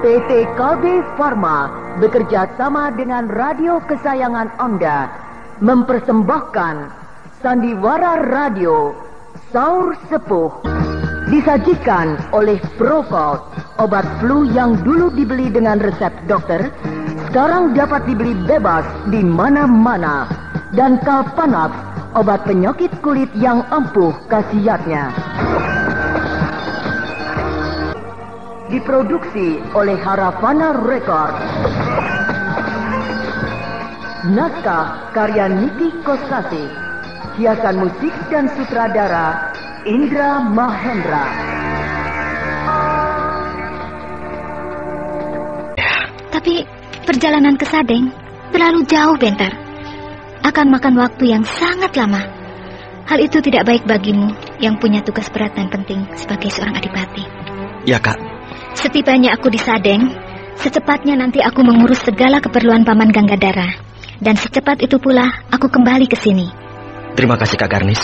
PT KB Pharma bekerja sama dengan radio kesayangan Anda mempersembahkan Sandiwara Radio Saur Sepuh, disajikan oleh Procold, obat flu yang dulu dibeli dengan resep dokter, sekarang dapat dibeli bebas di mana-mana, dan Kalpanax, obat penyakit kulit yang ampuh khasiatnya. Diproduksi oleh Haravana Record. Naskah karya Niki Kosasi. Hiasan musik dan sutradara Indra Mahendra. Tapi perjalanan ke Sadeng terlalu jauh, Bentar. Akan makan waktu yang sangat lama. Hal itu tidak baik bagimu yang punya tugas berat dan penting sebagai seorang adipati. Ya, Kak. Setibanya aku di Sadeng, secepatnya nanti aku mengurus segala keperluan Paman Ganggadara. Dan secepat itu pula aku kembali ke sini. Terima kasih, Kak Garnis.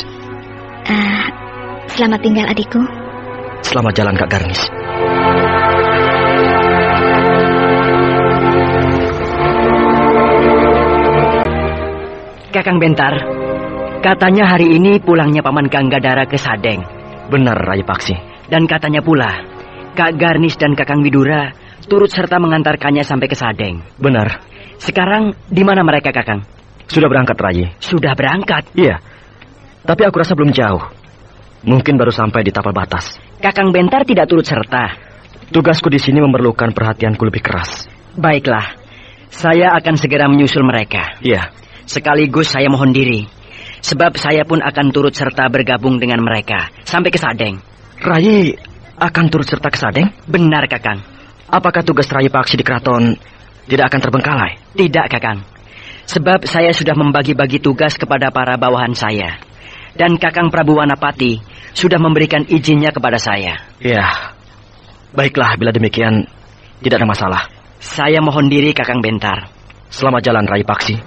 Selamat tinggal, adikku. Selamat jalan, Kak Garnis. Kakang Bentar, katanya hari ini pulangnya Paman Ganggadara ke Sadeng. Benar, Rai Paksi. Dan katanya pula Kak Garnis dan Kakang Widura turut serta mengantarkannya sampai ke Sadeng. Benar. Sekarang di mana mereka, Kakang? Sudah berangkat, Rai. Sudah berangkat? Iya. Tapi aku rasa belum jauh. Mungkin baru sampai di tapal batas. Kakang Bentar tidak turut serta. Tugasku di sini memerlukan perhatianku lebih keras. Baiklah. Saya akan segera menyusul mereka. Iya. Sekaligus saya mohon diri. Sebab saya pun akan turut serta bergabung dengan mereka sampai ke Sadeng. Rai akan turut serta ke Sadeng? Benar, Kakang. Apakah tugas Rai Paksi di keraton tidak akan terbengkalai? Tidak, Kakang. Sebab saya sudah membagi-bagi tugas kepada para bawahan saya. Dan Kakang Prabu Wanapati sudah memberikan izinnya kepada saya. Ya, baiklah bila demikian tidak ada masalah. Saya mohon diri, Kakang Bentar. Selamat jalan, Rai Paksi.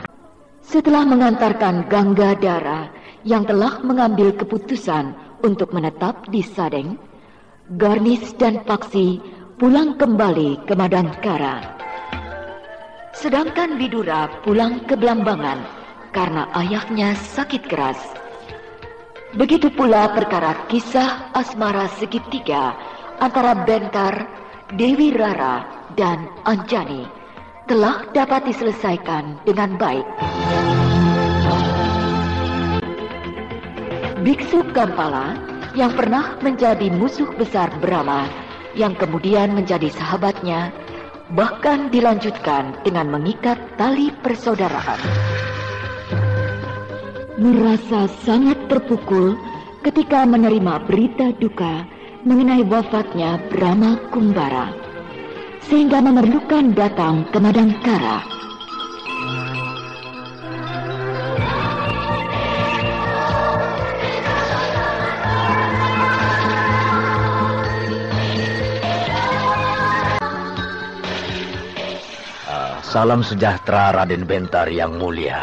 Setelah mengantarkan Ganggadara yang telah mengambil keputusan untuk menetap di Sadeng, Garnis dan Paksi pulang kembali ke Madangkara. Sedangkan Widura pulang ke Blambangan karena ayahnya sakit keras. Begitu pula perkara kisah asmara segitiga antara Bentar, Dewi Rara, dan Anjani telah dapat diselesaikan dengan baik. Biksu Gampala yang pernah menjadi musuh besar Brahma, yang kemudian menjadi sahabatnya, bahkan dilanjutkan dengan mengikat tali persaudaraan. Merasa sangat terpukul ketika menerima berita duka mengenai wafatnya Brahma Kumbara, sehingga memerlukan datang ke Madangkara. Salam sejahtera, Raden Bentar yang mulia.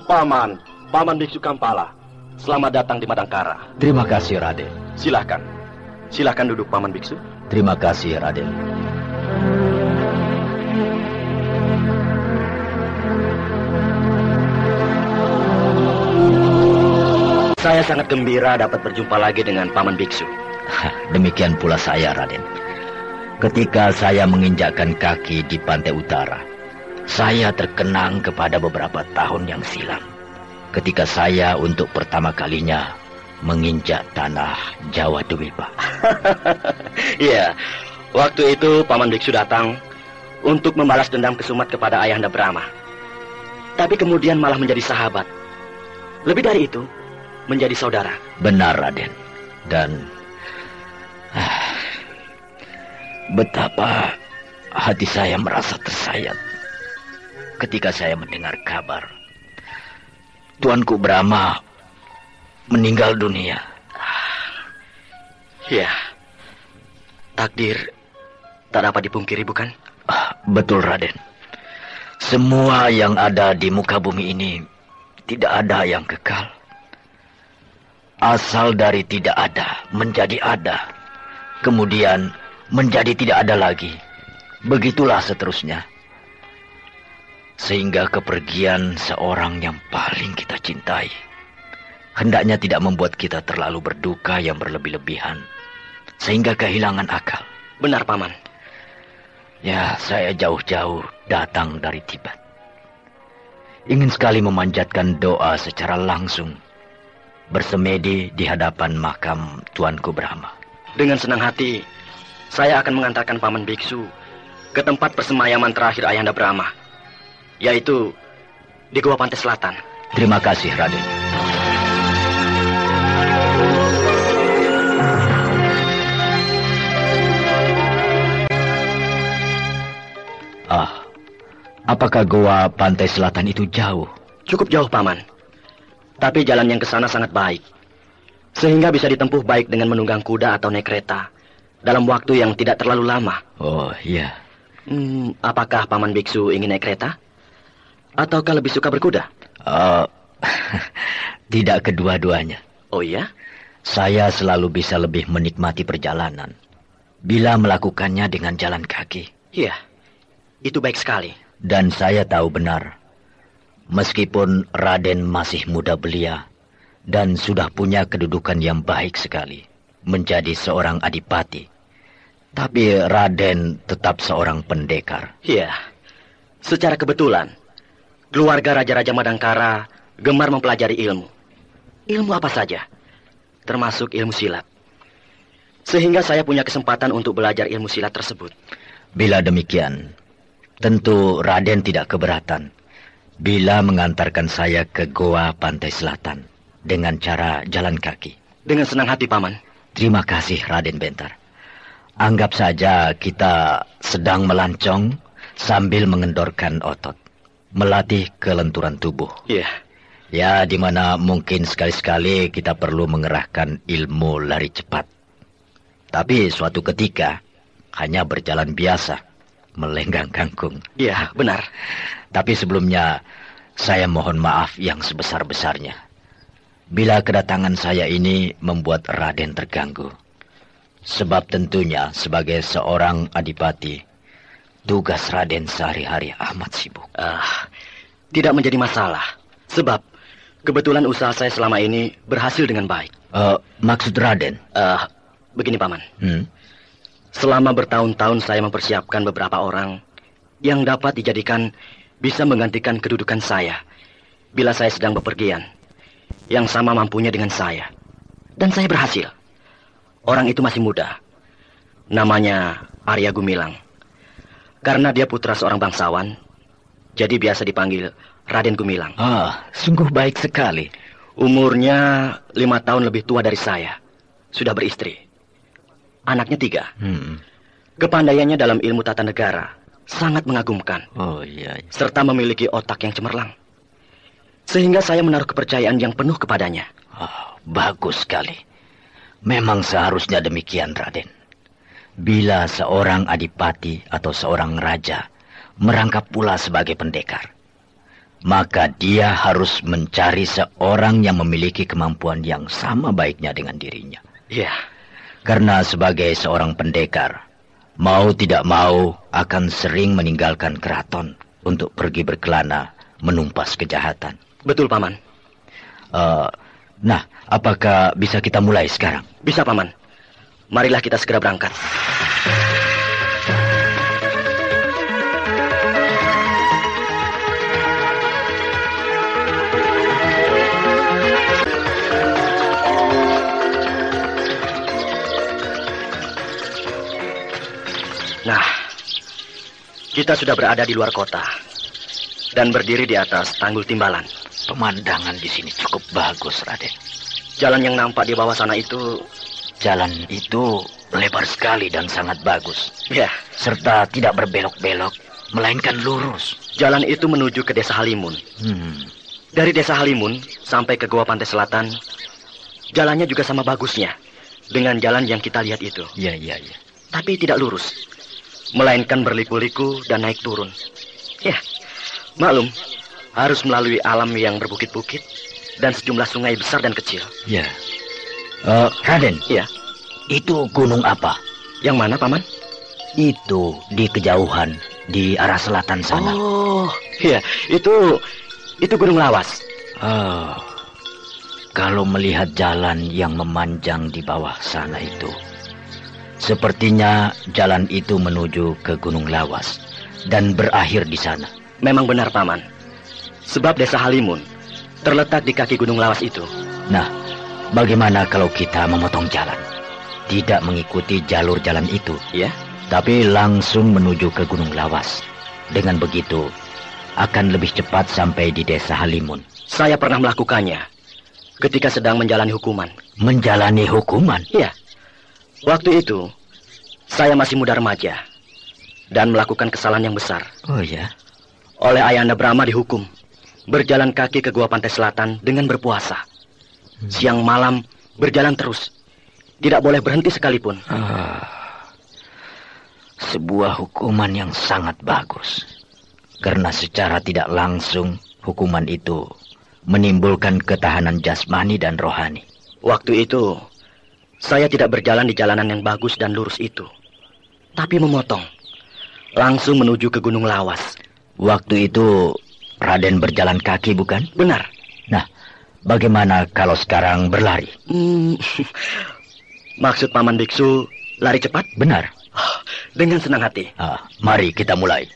Paman Biksu Kampala. Selamat datang di Madangkara. Terima kasih, Raden. Silakan duduk, Paman Biksu. Terima kasih, Raden. Saya sangat gembira dapat berjumpa lagi dengan Paman Biksu. Demikian pula saya, Raden. Ketika saya menginjakkan kaki di pantai utara, saya terkenang kepada beberapa tahun yang silam, ketika saya untuk pertama kalinya menginjak tanah Jawa Dwipa. Iya, waktu itu Paman Biksu datang untuk membalas dendam kesumat kepada Ayahanda Brahma. Tapi kemudian malah menjadi sahabat. Lebih dari itu, menjadi saudara. Benar, Raden. Dan Betapa hati saya merasa tersayat ketika saya mendengar kabar Tuanku Brahma meninggal dunia. Ya, takdir tak dapat dipungkiri, bukan? Betul, Raden. Semua yang ada di muka bumi ini tidak ada yang kekal. Asal dari tidak ada menjadi ada, kemudian menjadi tidak ada lagi. Begitulah seterusnya. Sehingga kepergian seorang yang paling kita cintai hendaknya tidak membuat kita terlalu berduka yang berlebih-lebihan, sehingga kehilangan akal. Benar, Paman. Ya, saya jauh-jauh datang dari Tibet. Ingin sekali memanjatkan doa secara langsung, bersemedi di hadapan makam Tuanku Brahma. Dengan senang hati, saya akan mengantarkan Paman Biksu ke tempat persemayaman terakhir Ayahanda Brahma, yaitu di Gua Pantai Selatan. Terima kasih, Raden. Apakah Gua Pantai Selatan itu jauh? Cukup jauh, Paman. Tapi jalan yang ke sana sangat baik, sehingga bisa ditempuh baik dengan menunggang kuda atau naik kereta dalam waktu yang tidak terlalu lama. Oh, iya. Apakah Paman Biksu ingin naik kereta? Ataukah lebih suka berkuda? Tidak kedua-duanya. Oh iya? Saya selalu bisa lebih menikmati perjalanan bila melakukannya dengan jalan kaki. Iya, itu baik sekali. Dan saya tahu benar, meskipun Raden masih muda belia dan sudah punya kedudukan yang baik sekali, menjadi seorang adipati, tapi Raden tetap seorang pendekar. Iya, secara kebetulan, keluarga Raja-Raja Madangkara gemar mempelajari ilmu. Ilmu apa saja, termasuk ilmu silat. Sehingga saya punya kesempatan untuk belajar ilmu silat tersebut. Bila demikian, tentu Raden tidak keberatan bila mengantarkan saya ke Goa Pantai Selatan dengan cara jalan kaki. Dengan senang hati, Paman. Terima kasih, Raden Bentar. Anggap saja kita sedang melancong sambil mengendorkan otot, melatih kelenturan tubuh. Iya. Ya, di mana mungkin sekali-sekali kita perlu mengerahkan ilmu lari cepat. Tapi suatu ketika hanya berjalan biasa, melenggang kangkung. Iya, benar. Tapi sebelumnya, saya mohon maaf yang sebesar-besarnya bila kedatangan saya ini membuat Raden terganggu. Sebab tentunya sebagai seorang adipati, tugas Raden sehari-hari amat sibuk. Tidak menjadi masalah. Sebab kebetulan usaha saya selama ini berhasil dengan baik. Maksud Raden? Begini, Paman. Selama bertahun-tahun saya mempersiapkan beberapa orang yang dapat dijadikan bisa menggantikan kedudukan saya bila saya sedang bepergian, yang sama mampunya dengan saya. Dan saya berhasil. Orang itu masih muda. Namanya Arya Gumilang. Karena dia putra seorang bangsawan, jadi biasa dipanggil Raden Gumilang. Sungguh baik sekali. Umurnya 5 tahun lebih tua dari saya. Sudah beristri. Anaknya 3. Kepandaiannya dalam ilmu tata negara sangat mengagumkan. Oh iya. Serta memiliki otak yang cemerlang. Sehingga saya menaruh kepercayaan yang penuh kepadanya. Bagus sekali. Memang seharusnya demikian, Raden. Bila seorang adipati atau seorang raja merangkap pula sebagai pendekar, maka dia harus mencari seorang yang memiliki kemampuan yang sama baiknya dengan dirinya. Iya. Karena sebagai seorang pendekar, mau tidak mau akan sering meninggalkan keraton untuk pergi berkelana menumpas kejahatan. Betul, Paman. Nah, apakah bisa kita mulai sekarang? Bisa, Paman. Marilah kita segera berangkat. Nah, kita sudah berada di luar kota dan berdiri di atas tanggul timbalan. Pemandangan di sini cukup bagus, Raden. Jalan yang nampak di bawah sana itu Jalan itu lebar sekali dan sangat bagus. Ya, Serta tidak berbelok-belok, melainkan lurus. jalan itu menuju ke Desa Halimun. Dari Desa Halimun sampai ke Goa Pantai Selatan, jalannya juga sama bagusnya dengan jalan yang kita lihat itu. Iya. Tapi tidak lurus, melainkan berliku-liku dan naik turun. Ya, maklum, harus melalui alam yang berbukit-bukit dan sejumlah sungai besar dan kecil. Ya. Raden, Ya, itu gunung apa? yang mana, Paman? Itu di kejauhan, di arah selatan sana. Oh, iya, itu Gunung Lawas. Oh, kalau melihat jalan yang memanjang di bawah sana itu, sepertinya jalan itu menuju ke Gunung Lawas dan berakhir di sana. Memang benar, Paman. Sebab Desa Halimun terletak di kaki Gunung Lawas itu. Nah, bagaimana kalau kita memotong jalan? Tidak mengikuti jalur jalan itu, Ya, tapi langsung menuju ke Gunung Lawas. Dengan begitu, akan lebih cepat sampai di Desa Halimun. saya pernah melakukannya ketika sedang menjalani hukuman. Menjalani hukuman? Iya, waktu itu saya masih muda remaja dan melakukan kesalahan yang besar. Oh ya? Oleh Ayahanda Brahma dihukum berjalan kaki ke Goa Pantai Selatan dengan berpuasa. Siang malam berjalan terus, tidak boleh berhenti sekalipun. Sebuah hukuman yang sangat bagus. Karena secara tidak langsung, hukuman itu menimbulkan ketahanan jasmani dan rohani. Waktu itu saya tidak berjalan di jalanan yang bagus dan lurus itu, tapi memotong, langsung menuju ke Gunung Lawas. Waktu itu Raden berjalan kaki, bukan? Benar. Nah, bagaimana kalau sekarang berlari? Maksud Paman Biksu lari cepat? Benar. Dengan senang hati. Mari kita mulai.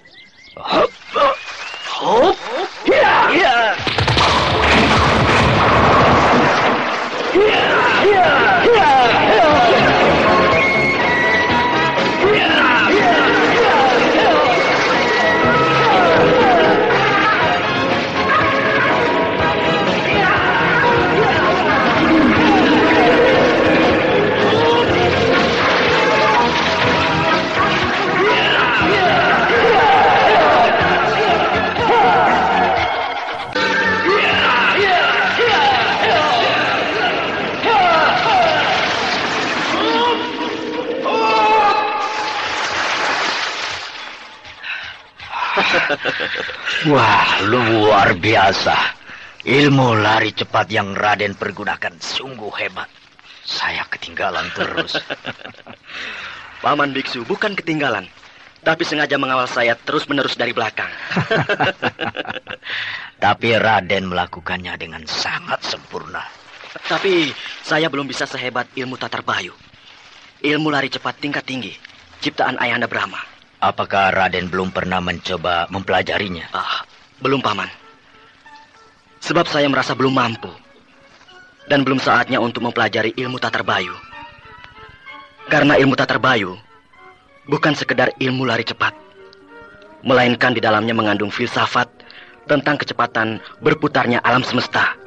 Wah, luar biasa. Ilmu lari cepat yang Raden pergunakan sungguh hebat. Saya ketinggalan terus. Paman Biksu bukan ketinggalan, tapi sengaja mengawal saya terus-menerus dari belakang. Tapi Raden melakukannya dengan sangat sempurna. Tapi saya belum bisa sehebat ilmu Tatar Bayu. Ilmu lari cepat tingkat tinggi, ciptaan Ayahanda Brahma. Apakah Raden belum pernah mencoba mempelajarinya? Belum, Paman. Sebab saya merasa belum mampu. Dan belum saatnya untuk mempelajari ilmu Tatar Bayu. Karena ilmu Tatar Bayu bukan sekedar ilmu lari cepat, melainkan di dalamnya mengandung filsafat tentang kecepatan berputarnya alam semesta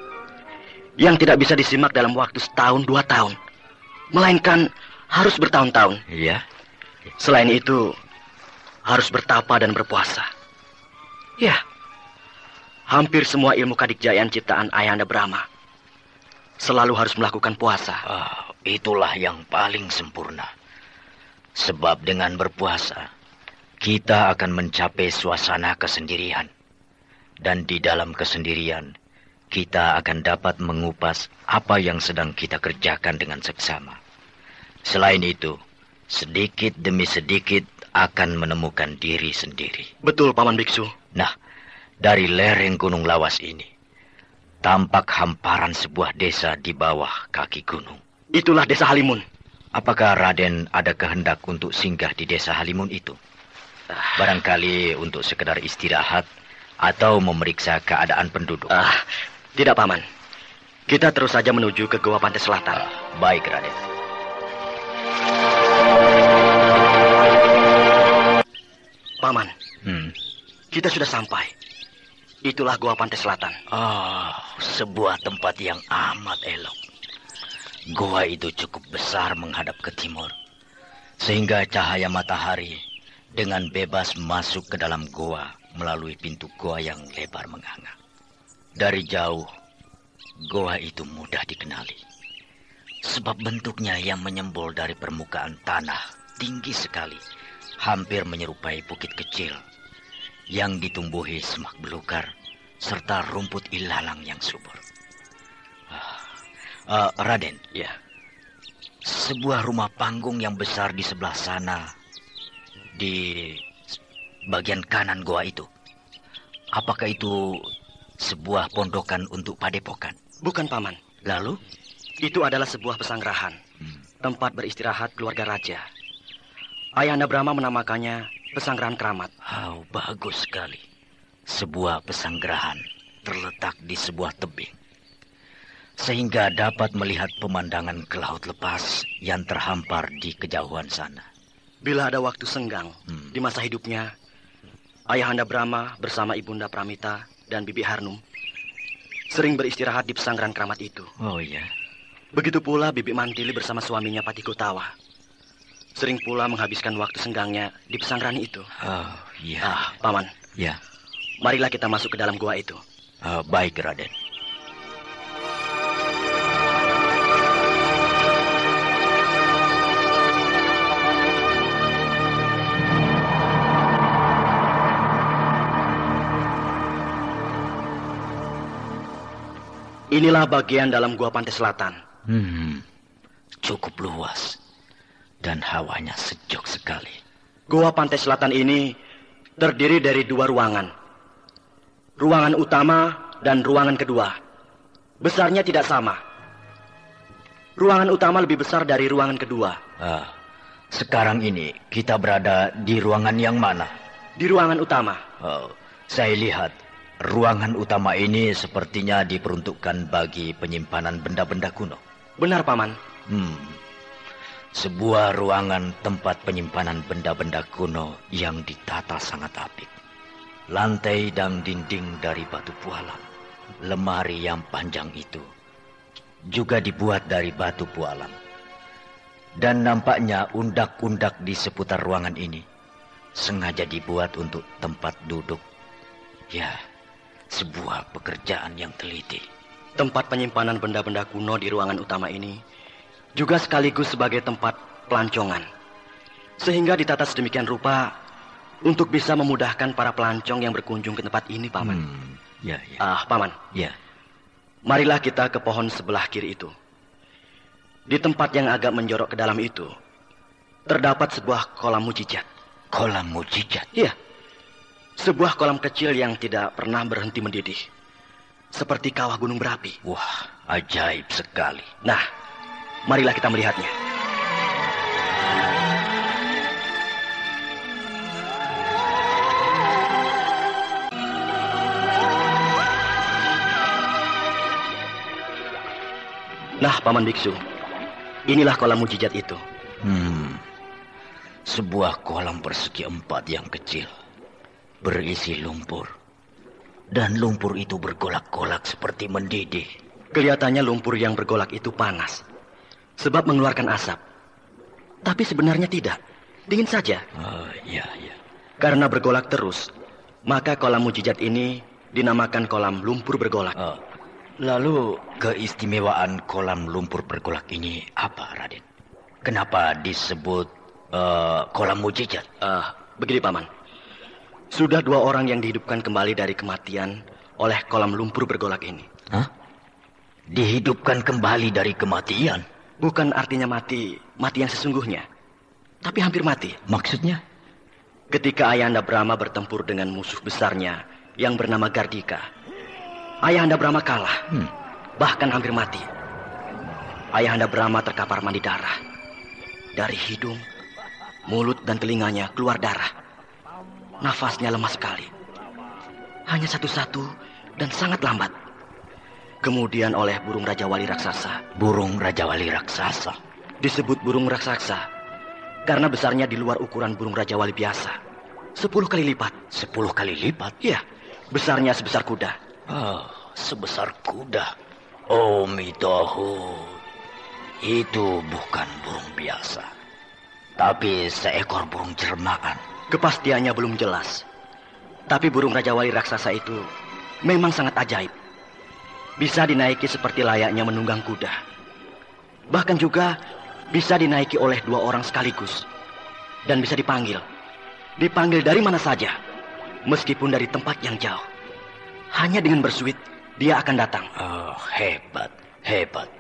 yang tidak bisa disimak dalam waktu setahun 2 tahun, melainkan harus bertahun-tahun. Iya. Selain itu, harus bertapa dan berpuasa. Ya, hampir semua ilmu kadikjayaan ciptaan Ayahanda Brahma selalu harus melakukan puasa. Itulah yang paling sempurna. Sebab dengan berpuasa, kita akan mencapai suasana kesendirian. Dan di dalam kesendirian, kita akan dapat mengupas apa yang sedang kita kerjakan dengan seksama. Selain itu, sedikit demi sedikit akan menemukan diri sendiri. Betul, Paman Biksu. Nah, dari lereng Gunung Lawas ini, tampak hamparan sebuah desa di bawah kaki gunung. Itulah Desa Halimun. Apakah Raden ada kehendak untuk singgah di Desa Halimun itu? Barangkali untuk sekedar istirahat atau memeriksa keadaan penduduk. Tidak, Paman. Kita terus saja menuju ke Goa Pantai Selatan. Baik, Raden. Paman, kita sudah sampai. Itulah Goa Pantai Selatan. Sebuah tempat yang amat elok. Goa itu cukup besar menghadap ke timur, sehingga cahaya matahari dengan bebas masuk ke dalam goa melalui pintu goa yang lebar menganga. Dari jauh, goa itu mudah dikenali, sebab bentuknya yang menyembul dari permukaan tanah tinggi sekali, hampir menyerupai bukit kecil yang ditumbuhi semak belukar serta rumput ilalang yang subur. Raden, Ya, sebuah rumah panggung yang besar di sebelah sana, di bagian kanan goa itu, apakah itu sebuah pondokan untuk padepokan? bukan paman. Lalu? Itu adalah sebuah pesanggerahan, tempat beristirahat keluarga raja. Ayahanda Brahma menamakannya Pesanggerahan Keramat. Oh, bagus sekali. Sebuah pesanggerahan terletak di sebuah tebing, sehingga dapat melihat pemandangan ke laut lepas yang terhampar di kejauhan sana. Bila ada waktu senggang di masa hidupnya, Ayahanda Brahma bersama Ibunda Pramita dan Bibi Harnum sering beristirahat di Pesanggerahan Keramat itu. Oh iya. Begitu pula Bibi Mantili bersama suaminya Patikotawa sering pula menghabiskan waktu senggangnya di pesanggerahan itu. Oh iya. Paman, Ya. marilah kita masuk ke dalam gua itu. Baik, Raden. Inilah bagian dalam gua pantai selatan. Cukup luas dan hawanya sejuk sekali. Gua pantai selatan ini terdiri dari 2 ruangan. Ruangan utama dan ruangan kedua. Besarnya tidak sama. Ruangan utama lebih besar dari ruangan kedua. Sekarang ini kita berada di ruangan yang mana? Di ruangan utama. Saya lihat ruangan utama ini sepertinya diperuntukkan bagi penyimpanan benda-benda kuno. Benar, Paman. Sebuah ruangan tempat penyimpanan benda-benda kuno yang ditata sangat apik. Lantai dan dinding dari batu pualam. Lemari yang panjang itu juga dibuat dari batu pualam. Dan nampaknya undak-undak di seputar ruangan ini sengaja dibuat untuk tempat duduk. Ya, sebuah pekerjaan yang teliti. Tempat penyimpanan benda-benda kuno di ruangan utama ini juga sekaligus sebagai tempat pelancongan. Sehingga ditata sedemikian rupa untuk bisa memudahkan para pelancong yang berkunjung ke tempat ini, Paman. Ya. Paman. Ya. Marilah kita ke pohon sebelah kiri itu. Di tempat yang agak menjorok ke dalam itu terdapat sebuah kolam mujijat. Kolam mujijat? Iya. Sebuah kolam kecil yang tidak pernah berhenti mendidih. Seperti kawah gunung berapi. Wah, ajaib sekali. Nah, marilah kita melihatnya. Nah, Paman Biksu, inilah kolam mujijat itu. Sebuah kolam persegi 4 yang kecil, berisi lumpur. Dan lumpur itu bergolak-golak seperti mendidih. Kelihatannya lumpur yang bergolak itu panas, sebab mengeluarkan asap. Tapi sebenarnya tidak, dingin saja. Iya. Karena bergolak terus, maka kolam mujijat ini dinamakan kolam lumpur bergolak. Lalu keistimewaan kolam lumpur bergolak ini apa, Raden? Kenapa disebut kolam mujijat? Begini, Paman. Sudah 2 orang yang dihidupkan kembali dari kematian oleh kolam lumpur bergolak ini. Hah? Dihidupkan kembali dari kematian? Bukan artinya mati yang sesungguhnya, tapi hampir mati. Maksudnya? Ketika Ayahanda Brahma bertempur dengan musuh besarnya yang bernama Gardika, Ayahanda Brahma kalah, bahkan hampir mati. Ayahanda Brahma terkapar mandi darah. Dari hidung, mulut dan telinganya keluar darah. Nafasnya lemah sekali. Hanya satu-satu dan sangat lambat. Kemudian oleh burung Raja Wali Raksasa. Burung Raja Wali Raksasa? Disebut burung raksasa karena besarnya di luar ukuran burung Raja Wali biasa. 10 kali lipat. 10 kali lipat? Iya, besarnya sebesar kuda. Sebesar kuda. Oh, Mitohu. Itu bukan burung biasa, tapi seekor burung jelmaan. Kepastiannya belum jelas. Tapi burung Raja Wali raksasa itu memang sangat ajaib. Bisa dinaiki seperti layaknya menunggang kuda. Bahkan juga bisa dinaiki oleh 2 orang sekaligus. Dan bisa dipanggil. Dipanggil dari mana saja. Meskipun dari tempat yang jauh. Hanya dengan bersuit, dia akan datang. Oh, hebat, hebat.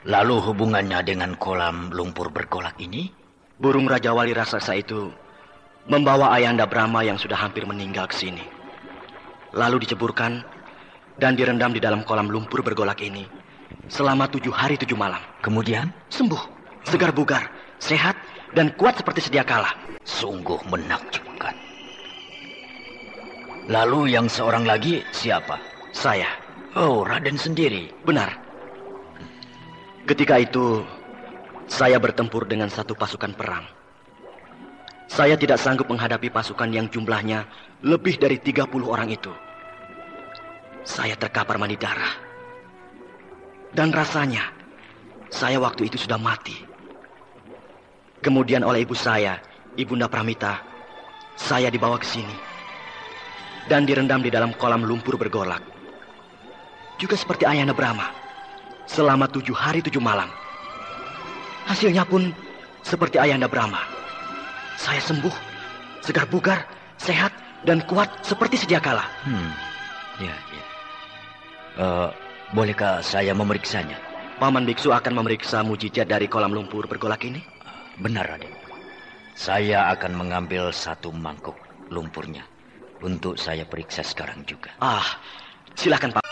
Lalu hubungannya dengan kolam lumpur bergolak ini? Burung Raja Wali raksasa itu membawa Ayahanda Brahma yang sudah hampir meninggal ke sini. Lalu diceburkan dan direndam di dalam kolam lumpur bergolak ini selama 7 hari 7 malam. Kemudian? Sembuh, segar bugar, sehat, dan kuat seperti sedia kala. Sungguh menakjubkan. Lalu yang seorang lagi siapa? Saya. Oh, Raden sendiri. Benar. Ketika itu, saya bertempur dengan satu pasukan perang. Saya tidak sanggup menghadapi pasukan yang jumlahnya lebih dari 30 orang itu. Saya terkapar mandi darah. Dan rasanya, saya waktu itu sudah mati. Kemudian oleh ibu saya, Ibunda Pramita, saya dibawa ke sini. Dan direndam di dalam kolam lumpur bergolak. Juga seperti Ayahanda Brahma, selama 7 hari 7 malam. Hasilnya pun seperti Ayahanda Brahma. Saya sembuh, segar bugar, sehat, dan kuat seperti sedia kala. Ya. Bolehkah saya memeriksanya? Paman Biksu akan memeriksa mujizat dari kolam lumpur bergolak ini? Benar, Raden. Saya akan mengambil 1 mangkuk lumpurnya untuk saya periksa sekarang juga. Silakan, Pak.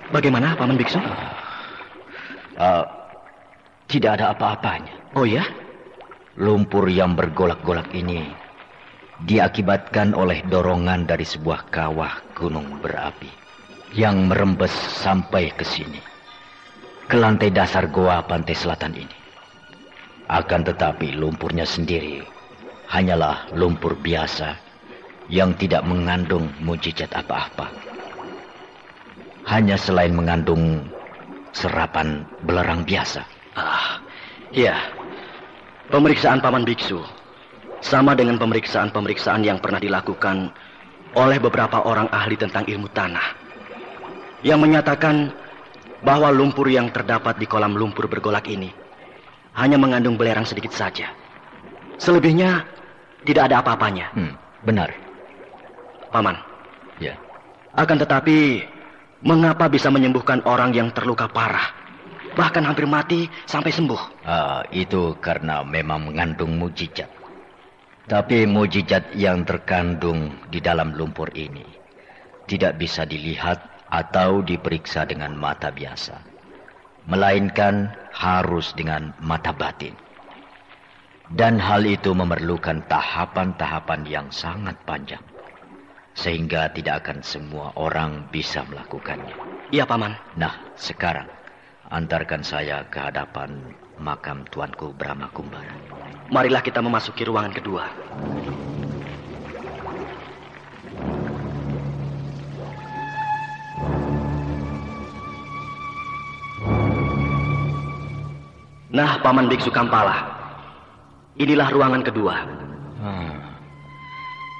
Bagaimana, Paman Biksu? Tidak ada apa-apanya. Oh ya? Lumpur yang bergolak-golak ini diakibatkan oleh dorongan dari sebuah kawah gunung berapi yang merembes sampai ke sini, ke lantai dasar goa pantai selatan ini. Akan tetapi lumpurnya sendiri hanyalah lumpur biasa yang tidak mengandung mujizat apa-apa. Hanya selain mengandung serapan belerang biasa. Iya. Pemeriksaan Paman Biksu sama dengan pemeriksaan-pemeriksaan yang pernah dilakukan oleh beberapa orang ahli tentang ilmu tanah, yang menyatakan bahwa lumpur yang terdapat di kolam lumpur bergolak ini hanya mengandung belerang sedikit saja. Selebihnya tidak ada apa-apanya. Benar. Paman. Ya. Akan tetapi, mengapa bisa menyembuhkan orang yang terluka parah, bahkan hampir mati sampai sembuh? Itu karena memang mengandung mujizat. Tapi mujizat yang terkandung di dalam lumpur ini tidak bisa dilihat atau diperiksa dengan mata biasa, melainkan harus dengan mata batin. Dan hal itu memerlukan tahapan-tahapan yang sangat panjang, sehingga tidak akan semua orang bisa melakukannya. Iya, Paman. Nah, sekarang antarkan saya ke hadapan makam Tuanku Brahma Kumbara. Marilah kita memasuki ruangan kedua. Nah, Paman Biksu Kampala, inilah ruangan kedua.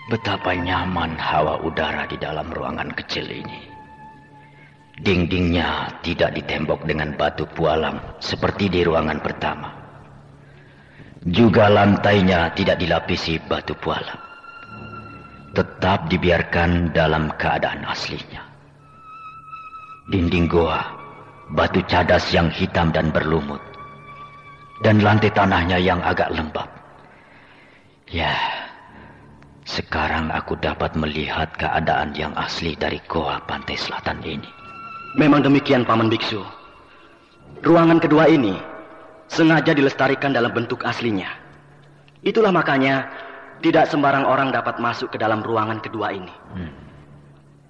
Betapa nyaman hawa udara di dalam ruangan kecil ini. Dindingnya tidak ditembok dengan batu pualam seperti di ruangan pertama. Juga lantainya tidak dilapisi batu pualam. Tetap dibiarkan dalam keadaan aslinya. Dinding goa, batu cadas yang hitam dan berlumut. Dan lantai tanahnya yang agak lembab. Ya, sekarang aku dapat melihat keadaan yang asli dari goa pantai selatan ini. Memang demikian, Paman Biksu. Ruangan kedua ini sengaja dilestarikan dalam bentuk aslinya. Itulah makanya tidak sembarang orang dapat masuk ke dalam ruangan kedua ini.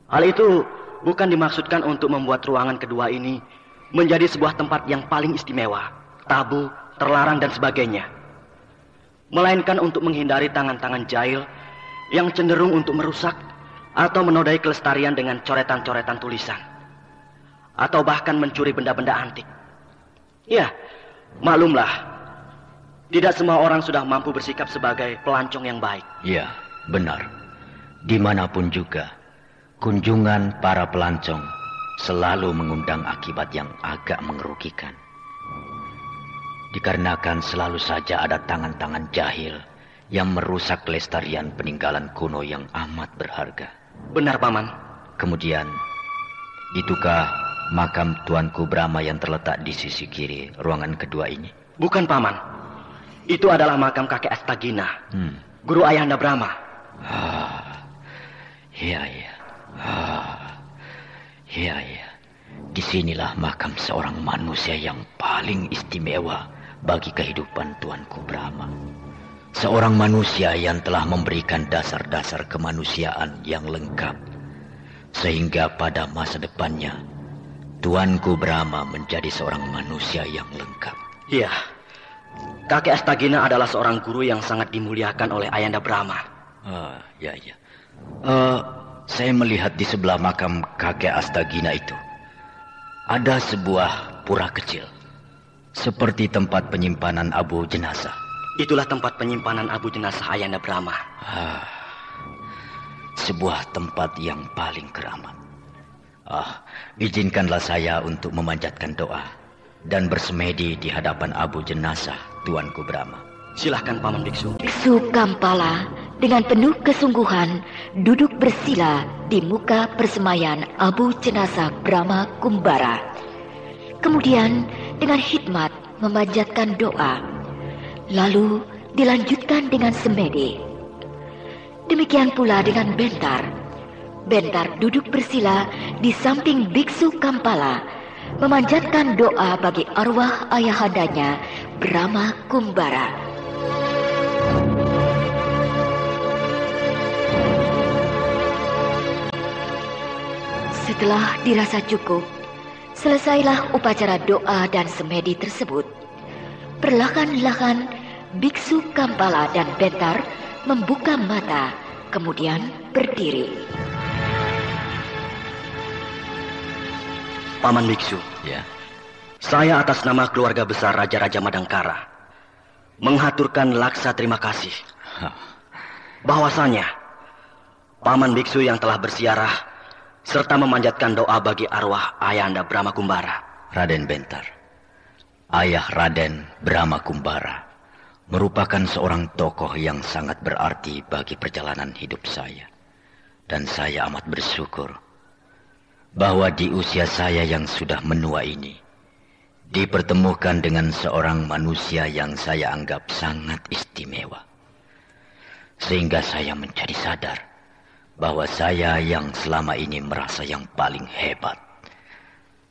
Hal itu bukan dimaksudkan untuk membuat ruangan kedua ini menjadi sebuah tempat yang paling istimewa, tabu, terlarang dan sebagainya. Melainkan untuk menghindari tangan-tangan jahil yang cenderung untuk merusak atau menodai kelestarian dengan coretan-coretan tulisan. Atau bahkan mencuri benda-benda antik. Ya, maklumlah, tidak semua orang sudah mampu bersikap sebagai pelancong yang baik. Ya, benar. Dimanapun juga, kunjungan para pelancong selalu mengundang akibat yang agak mengerugikan. Dikarenakan selalu saja ada tangan-tangan jahil yang merusak kelestarian peninggalan kuno yang amat berharga. Benar, Paman. Kemudian, itukah makam Tuanku Brahma yang terletak di sisi kiri ruangan kedua ini? Bukan, Paman. Itu adalah makam kakek Astagina, guru Ayahanda Brahma. Iya. Disinilah makam seorang manusia yang paling istimewa bagi kehidupan Tuanku Brahma. Seorang manusia yang telah memberikan dasar-dasar kemanusiaan yang lengkap. Sehingga pada masa depannya, Tuanku Brahma menjadi seorang manusia yang lengkap. Iya, kakek Astagina adalah seorang guru yang sangat dimuliakan oleh Ayahanda Brahma. Ya. Saya melihat di sebelah makam kakek Astagina itu ada sebuah pura kecil, seperti tempat penyimpanan abu jenazah. Itulah tempat penyimpanan abu jenazah Ayahanda Brahma. Sebuah tempat yang paling keramat. Izinkanlah saya untuk memanjatkan doa dan bersemedi di hadapan abu jenazah Tuanku Brahma. Silahkan, Paman Biksu. Biksu Kampala dengan penuh kesungguhan duduk bersila di muka persemayan abu jenazah Brahma Kumbara. Kemudian dengan hikmat memanjatkan doa. Lalu dilanjutkan dengan semedi. Demikian pula dengan Bentar. Bentar duduk bersila di samping Biksu Kampala, memanjatkan doa bagi arwah ayahandanya Brahma Kumbara. Setelah dirasa cukup, selesailah upacara doa dan semedi tersebut. Perlahan-lahan Biksu Kampala dan Bentar membuka mata, kemudian berdiri. Paman Biksu. Ya. Saya atas nama keluarga besar Raja-Raja Madangkara menghaturkan laksa terima kasih. Bahwasanya Paman Biksu yang telah bersiarah serta memanjatkan doa bagi arwah Ayahanda Brahma Kumbara. Raden Bentar, Ayah Raden Brahma Kumbara merupakan seorang tokoh yang sangat berarti bagi perjalanan hidup saya. Dan saya amat bersyukur bahwa di usia saya yang sudah menua ini dipertemukan dengan seorang manusia yang saya anggap sangat istimewa. Sehingga saya menjadi sadar bahwa saya yang selama ini merasa yang paling hebat,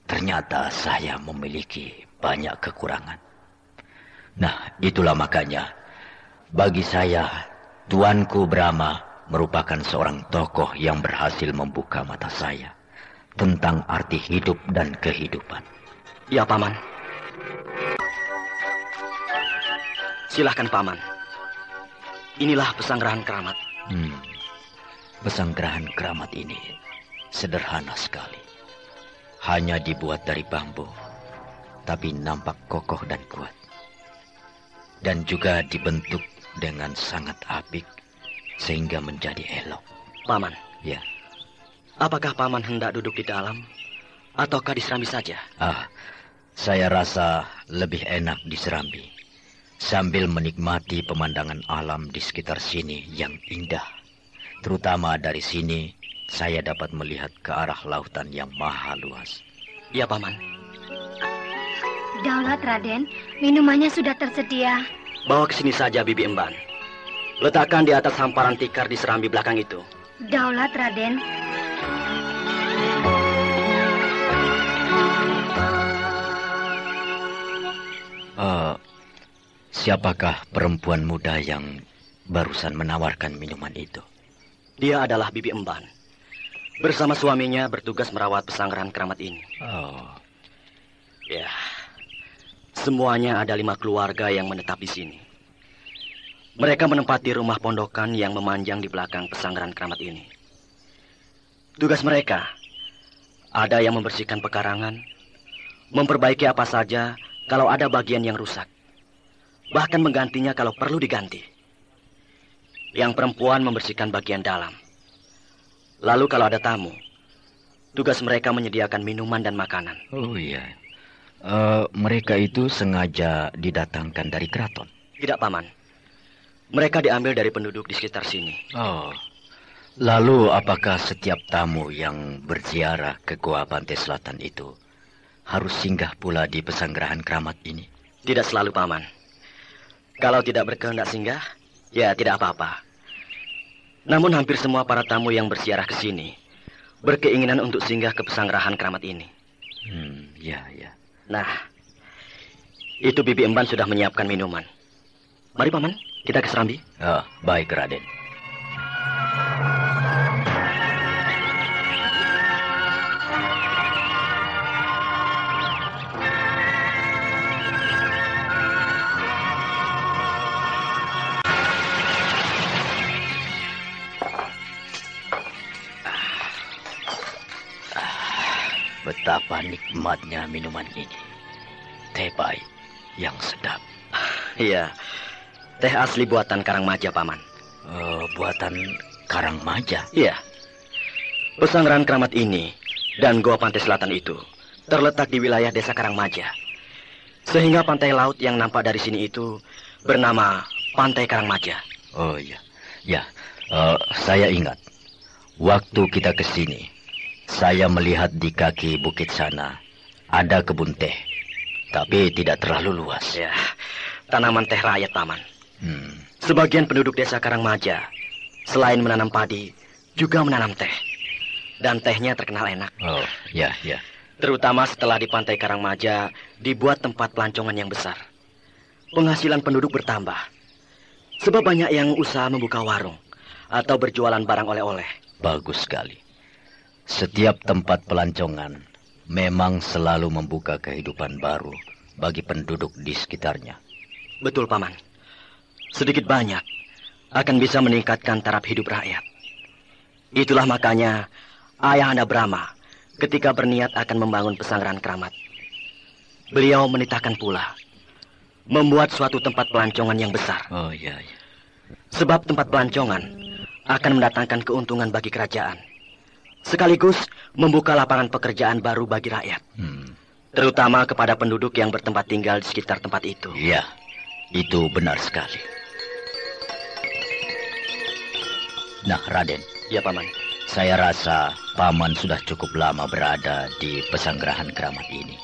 ternyata saya memiliki banyak kekurangan. Nah, itulah makanya bagi saya Tuanku Brahma merupakan seorang tokoh yang berhasil membuka mata saya tentang arti hidup dan kehidupan. Ya, Paman. Silahkan, Paman. Inilah pesanggrahan keramat. Pesanggrahan keramat ini sederhana sekali. Hanya dibuat dari bambu, tapi nampak kokoh dan kuat. Dan juga dibentuk dengan sangat apik sehingga menjadi elok. Paman. Ya. Apakah Paman hendak duduk di dalam ataukah di serambi saja? Saya rasa lebih enak di serambi, sambil menikmati pemandangan alam di sekitar sini yang indah. Terutama dari sini saya dapat melihat ke arah lautan yang maha luas. Ya, Paman. Daulat, Raden, minumannya sudah tersedia. Bawa ke sini saja, Bibi Emban. Letakkan di atas hamparan tikar di serambi belakang itu. Daulat, Raden. Siapakah perempuan muda yang barusan menawarkan minuman itu? Dia adalah Bibi Emban. Bersama suaminya bertugas merawat pesanggrahan keramat ini. Oh. Ya. Semuanya ada 5 keluarga yang menetap di sini. Mereka menempati rumah pondokan yang memanjang di belakang pesanggrahan keramat ini. Tugas mereka, ada yang membersihkan pekarangan, memperbaiki apa saja kalau ada bagian yang rusak, bahkan menggantinya kalau perlu diganti. Yang perempuan membersihkan bagian dalam. Lalu kalau ada tamu, tugas mereka menyediakan minuman dan makanan. Oh iya. Mereka itu sengaja didatangkan dari keraton? Tidak, Paman. Mereka diambil dari penduduk di sekitar sini. Oh. Lalu apakah setiap tamu yang berziarah ke Goa Pantai Selatan itu harus singgah pula di pesanggrahan keramat ini? Tidak selalu, Paman. Kalau tidak berkehendak singgah, ya tidak apa-apa. Namun hampir semua para tamu yang berziarah ke sini berkeinginan untuk singgah ke pesanggrahan keramat ini. Ya. Nah, itu Bibi Emban sudah menyiapkan minuman. Mari, Paman, kita ke Serambi. Baik, Raden. Betapa nikmatnya minuman ini. Teh pahit yang sedap. Iya, teh asli buatan Karangmaja, Paman. Buatan Karangmaja? Iya. Pesanggrahan keramat ini dan Goa Pantai Selatan itu terletak di wilayah desa Karangmaja. Sehingga pantai laut yang nampak dari sini itu bernama Pantai Karangmaja. Oh iya. Ya, saya ingat. Waktu kita ke sini, saya melihat di kaki bukit sana ada kebun teh, tapi tidak terlalu luas. Ya, tanaman teh rakyat, Paman. Sebagian penduduk desa Karangmaja, selain menanam padi, juga menanam teh. Dan tehnya terkenal enak. Oh, ya. Terutama setelah di Pantai Karangmaja dibuat tempat pelancongan yang besar. Penghasilan penduduk bertambah. Sebab banyak yang usaha membuka warung atau berjualan barang oleh-oleh. Bagus sekali. Setiap tempat pelancongan memang selalu membuka kehidupan baru bagi penduduk di sekitarnya. Betul, Paman. Sedikit banyak akan bisa meningkatkan taraf hidup rakyat. Itulah makanya Ayahanda Brahma ketika berniat akan membangun pesanggrahan keramat, beliau menitahkan pula membuat suatu tempat pelancongan yang besar. Oh iya. Sebab tempat pelancongan akan mendatangkan keuntungan bagi kerajaan, sekaligus membuka lapangan pekerjaan baru bagi rakyat, terutama kepada penduduk yang bertempat tinggal di sekitar tempat itu. Iya, itu benar sekali. Nah, Raden. Ya, Paman. Saya rasa Paman sudah cukup lama berada di pesanggrahan keramat ini.